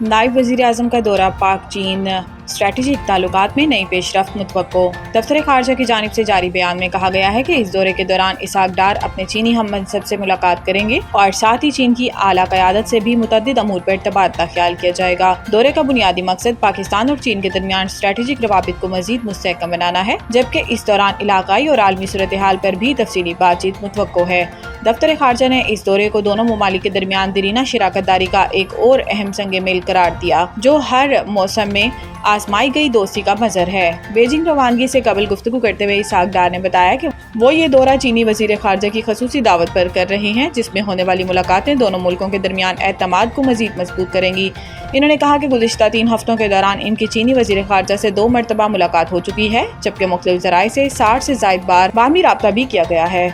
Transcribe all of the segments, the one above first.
नायब वज़ीर आज़म का दौरा पाक चीन स्ट्रेटेजिक ताल्लुकात में नई पेशरफ्त मुतवक्को। दफ्तर खारजा की जानिब से जारी बयान में कहा गया है कि इस दौरे के दौरान इसहाक डार अपने चीनी हम मनसब से मुलाकात करेंगे और साथ ही चीन की आला क़यादत से भी मुतअद्दिद अमूर पर तबादला ख्याल किया जाएगा। दौरे का बुनियादी मकसद पाकिस्तान और चीन के दरमियान स्ट्रेटेजिक रवाबित को मजीद मुस्तहकम बनाना है, जबकि इस दौरान इलाकाई और आलमी सूरत हाल पर भी तफसीली बातचीत मुतवक्को है। दफ्तर खारजा ने इस दौरे को दोनों ममालिक के दरमियान दरीना शराकत दारी का एक और अहम संग मेल करार दिया, जो हर मौसम में आजमाई गई दोस्ती का मजर है। बीजिंग रवानगी से कबल गुफ्तगू करते हुए इसहाक डार ने बताया कि वो ये दौरा चीनी वजीर खारजा की खसूसी दावत पर कर रहे हैं, जिसमें होने वाली मुलाकातें दोनों मुल्कों के दरमियान एतमाद को मजीद मजबूत करेंगी। इन्होंने कहा कि गुज़िश्ता 3 हफ्तों के दौरान इनकी चीनी वजीर खारजा से 2 मरतबा मुलाकात हो चुकी है, जबकि मुख्तलिफ ज़राए से 60 से ज़ायद बार बाहमी राब्ता भी किया गया है।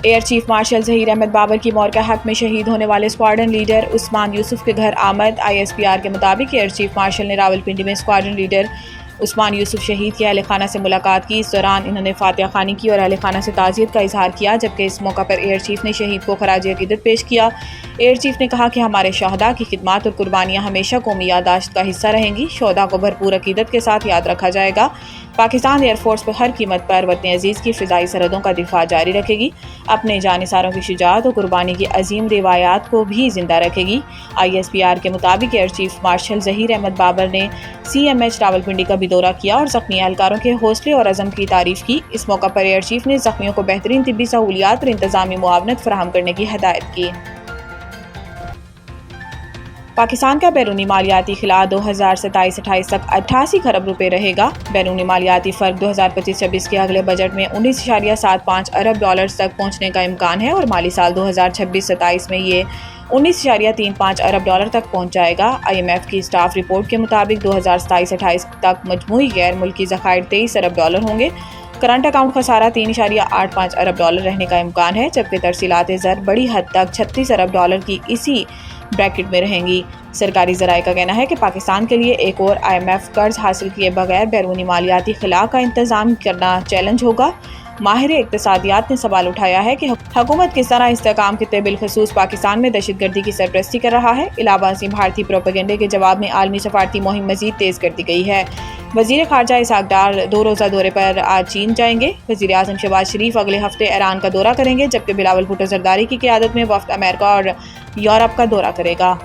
Air chief marshal Zaheer Ahmed Babar की मौत के हक में शहीद होने वाले स्क्वाड्रन लीडर उस्मान यूसुफ के घर आमद। ISPR के मुताबिक एयर चीफ मार्शल ने रावलपिंडी में स्क्वाड्रन लीडर उस्मान यूसुफ शहीद के अहल खाना से मुलाकात की। इस दौरान इन्होंने फातिहा खानी की और अहल खाना से ताज़ियत का इजहार किया, जबकि इस मौका पर एयर चीफ ने शहीद को खराज अकीदत पेश किया। एयर चीफ ने कहा कि हमारे शहदा की खिदमत और कुर्बानियाँ हमेशा कौमी यादाश्त का हिस्सा रहेंगी। शहदा को भरपूर अकीदत के साथ याद रखा जाएगा। पाकिस्तान एयरफोर्स पर हर कीमत पर वतन अजीज़ की फ़िज़ाई सरहदों का दिफा जारी रखेगी, अपने जानिसारों की शुजाअत और कुर्बानी की अजीम रिवायात को भी जिंदा रखेगी। ISPR के मुताबिक air chief marshal Zaheer Ahmed Babar ने CMH रावलपिंडी का भी दौरा किया और ज़ख्मी एहलकारों के हौसले और अज़म की तारीफ़ की। इस मौका पर एयर चीफ ने ज़ख्मियों को बेहतरीन तिब्बी सहूलियात और इंतज़ामी मुआवनत फराहम करने की हिदायत की। पाकिस्तान का बैरूनी मालियाती खिला 2027-28 तक 88 खरब रुपए रहेगा। बैरूनी मालियाती फ़र्क 2025-26 के अगले बजट में 19.75 अरब डॉलर्स तक पहुंचने का इम्कान है और माली साल 2026-27 में ये 19.35 अरब डॉलर तक पहुंच जाएगा। IMF की स्टाफ रिपोर्ट के मुताबिक 2027-28 तक मजमूई गैर मुल्की ज़खायर 23 अरब डॉलर होंगे। करंट अकाउंट खसारा 3.85 अरब डॉलर रहने का इम्कान है, जबकि तरसीलात ज़र बड़ी हद तक 36 अरब डॉलर की इसी ब्रैकेट में रहेंगी। सरकारी ज़राए का कहना है कि पाकिस्तान के लिए एक और IMF कर्ज हासिल किए बगैर बैरूनी मालियाती खिला का इंतज़ाम करना चैलेंज होगा। माहिर इक़्तिसादियात ने सवाल उठाया है कि हुकूमत किस तरह इस्तेहकाम के बिलखसूस पाकिस्तान में दहशतगर्दी की सरपरस्ती कर रहा है। इलाहाबादी भारतीय प्रोपेगेंडे के जवाब में आलमी सफारती मुहिम मजीद तेज़ कर दी गई है। वज़ीर खारजा इसहाक डार 2 रोज़ा दौरे पर आज चीन जाएंगे। वज़ीर आज़म शहबाज शरीफ अगले हफ्ते ईरान का दौरा करेंगे, जबकि बिलावल भुट्टो ज़रदारी की क़यादत में वफ़द अमेरिका और यूरोप का दौरा करेगा।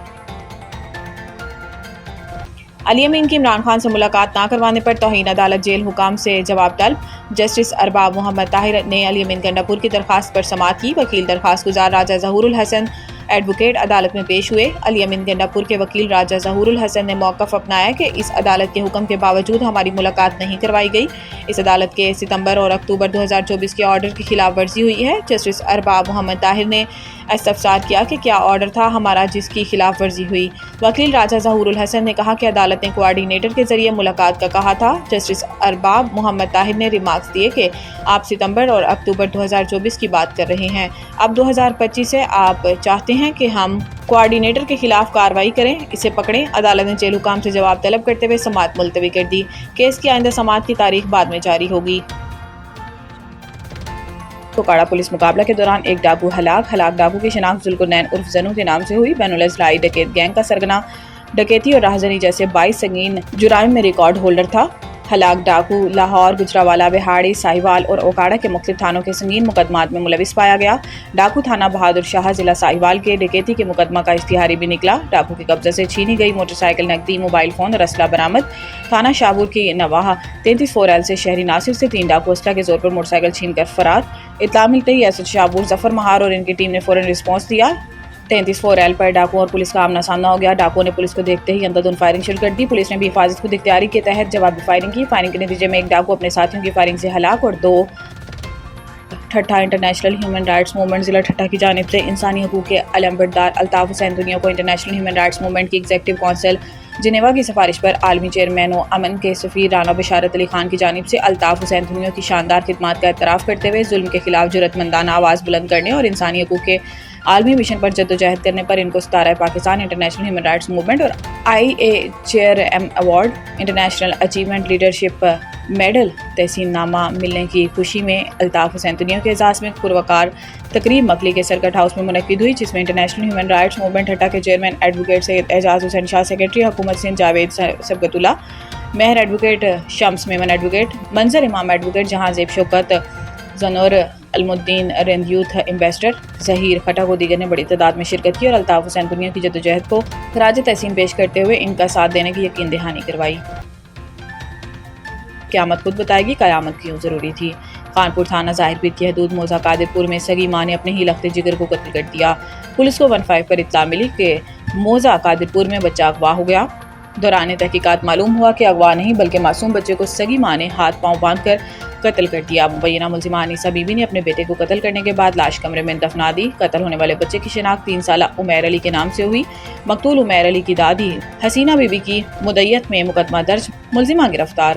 अली अमीन की इमरान खान से मुलाकात ना करवाने पर तौहीन अदालत जेल हुकाम से जवाब तलब। जस्टिस अरबाब मोहम्मद ताहिर ने अली अमीन गंडापुर की दरखास्त पर समाअत की। वकील दरखास्त गुजार राजा ज़हूरुल हसन एडवोकेट अदालत में पेश हुए। अली अमीन गंडापुर के वकील राजा ज़हूरुल हसन ने मौक़िफ़ अपनाया कि इस अदालत के हुक्म के बावजूद हमारी मुलाकात नहीं करवाई गई। इस अदालत के सितंबर और अक्टूबर 2024 के ऑर्डर की खिलाफ वर्जी हुई है। जस्टिस अरबाब मोहम्मद ताहिर ने इस्तफसार किया कि क्या ऑर्डर था हमारा जिसकी खिलाफ वर्जी हुई। वकील राजा ज़हूरुल हसन ने कहा कि अदालत ने कोऑर्डिनेटर के जरिए मुलाकात का कहा था। जस्टिस अरबाब मोहम्मद ताहिर ने रिमार्क्स दिए कि आप सितंबर और अक्टूबर 2024 की बात कर रहे हैं, अब 2025 से आप चाहते हैं कि हम कोऑर्डिनेटर के खिलाफ कार्रवाई करें, इसे पकड़ें। अदालत ने जेल हुकाम से जवाब तलब करते हुए समाअत मुलतवी कर दी। केस की आइंदा समाअत की तारीख बाद में जारी होगी। कोकाड़ा पुलिस मुकाबला के दौरान एक डाकू हलाक डाकू की शिनाख्त जुल्कुरनैन उर्फ जनू के नाम से हुई। बैनुल-अज़लाई डकैत गैंग का सरगना डकैती और राहज़नी जैसे 22 संगीन जुराइम में रिकॉर्ड होल्डर था। हलाक डाकू लाहौर, गुजरावाला, बिहाड़ी, साहिवाल और ओकाड़ा के मुख्तलिफ थानों के संगीन मुकदमात में मुलविस पाया गया। डाकू थाना बहादुर शाह जिला साहिवाल के डकैती के मुकदमा का इश्तिहारी भी निकला। डाकू के कब्जे से छीनी गई मोटरसाइकिल, नकदी, मोबाइल फ़ोन और असला बरामद। थाना शाहपुर की नवाह 33-4L से शहरी नासिर से 3 डाकू असला के जोर पर मोटरसाइकिल छीन कर फरार। इत्तला मिलते ही एसएच शाहपुर जफर महार और इनकी टीम ने फौरन रिस्पॉन्स दिया। 33-4L पर डाकुओं और पुलिस का आमना सामना हो गया। डाकुओं ने पुलिस को देखते ही अंधाधुंध फायरिंग शुरू कर दी। पुलिस ने भी हिफाजत खुद इख्तियारी के तहत जवाबी फायरिंग की। फायरिंग के नतीजे में एक डाकू अपने साथियों की फायरिंग से हलाक और 2 ठट्ठा इंटरनेशनल ह्यूमन राइट्स मूवमेंट ज़िला ठट्ठा की जानिब से इंसानी हकूक़ के अलंबरदार अल्ताफ़ हुसैन दुनिया को इंटरनेशनल ह्यूमन राइट्स मूवमेंट की एग्जीक्यूटिव काउंसिल जिनेवा की सिफारिश पर आलमी चेयरमैन व अमन के सफ़ीर राना बशारत अली खान की जानिब से अल्ताफ़ हुसैन दुनिया की शानदार खिदमत का एतराफ़ करते हुए जुल्म के खिलाफ जुर्रतमंदाना आवाज़ बुलंद करने और इंसानी हकूक़ के عالمی مشن پر جدوجہد کرنے پر ان کو Sitara Pakistan international human rights movement اور IACHR award, international achievement leadership medal, تحسین نامہ ملنے کی خوشی میں الطاف حسین دنیا کے اعزاز میں پروقار تقریب مکلی کے سرکٹ ہاؤس میں منعقد ہوئی، جس میں انٹرنیشنل ہیومن رائٹس موومنٹ ہٹا کے چیئرمین ایڈوکیٹ سید اعجاز حسین شاہ، سیکرٹری حکومت سندھ جاوید سبقت اللہ، مہر ایڈوکیٹ شمس میمن ایڈوکیٹ، منظر امام ایڈوکیٹ، جہاں زیب شوکت، زنور المدین رند یوتھ ایمبیسڈر، ظہیر خٹک و دیگر نے بڑی تعداد میں شرکت کی اور الطاف حسین دنیا کی جدوجہد کو خراج تحسین پیش کرتے ہوئے ان کا ساتھ دینے کی یقین دہانی کروائی۔ قیامت خود بتائے گی قیامت کیوں ضروری تھی۔ خانپور تھانہ ظاہر پیر کی حدود موزہ قادر پور میں سگی ماں نے اپنے ہی لخت جگر کو قتل کر دیا۔ پولیس کو 15 پر اطلاع ملی کہ موزہ قادر پور میں بچہ اغوا ہو گیا۔ دوران تحقیقات معلوم ہوا کہ اغوا نہیں بلکہ معصوم بچے کو سگی ماں نے ہاتھ پاؤں باندھ کر قتل کر دیا۔ مبینہ ملزمہ انیسہ بی بی نے اپنے بیٹے کو قتل کرنے کے بعد لاش کمرے میں دفنا دی۔ قتل ہونے والے بچے کی شناخت 3 سالہ عمیر علی کے نام سے ہوئی۔ مقتول عمیر علی کی دادی حسینہ بی بی کی مدعیت میں مقدمہ درج، ملزمہ گرفتار۔